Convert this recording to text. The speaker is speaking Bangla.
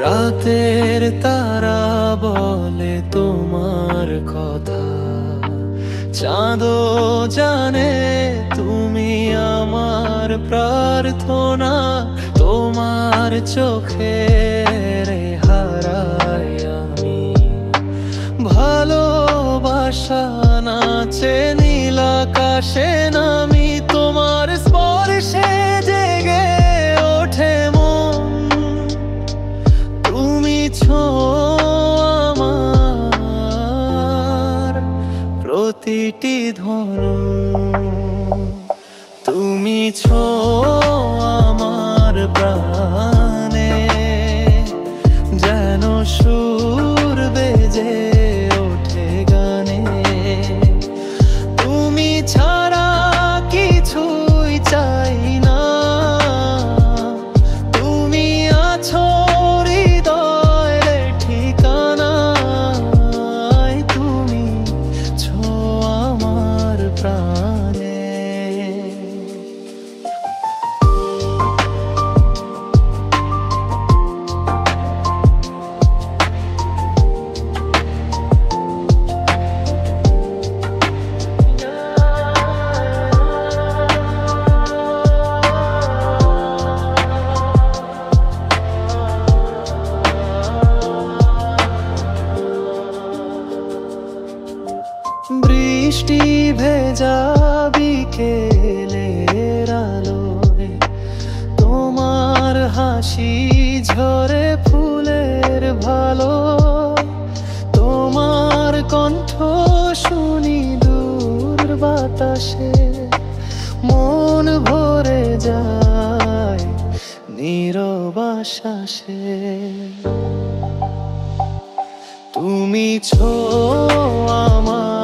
রাতের তারা বলে তোমার কথা, চাঁদও জানে তুমি আমার প্রার্থনা। তোমার চোখে রে হারাই আমি ভালোবাসা, নাচে নীল আকাশে নামি তোমার স্পর্শে জেগে ওঠে মন। তুমি আমার প্রতিটি ধনু, তুমি আমার প্রাণে, যেন সুর বেজে ওঠে গানে। তুমি ছাড়া কিছুই চাই না, তুমি আছো হৃদয়ের ঠিকানায়, তুমি ছো আমার প্রাণে। বৃষ্টি ভেজা বিকেলের আলোয় তোমার হাসি ঝরে ফুলের ভালো। তোমার কণ্ঠ শুনি দূর বাতাসে, মন ভরে যায় নীরব আশ্বাসে। তুমি ছো আমার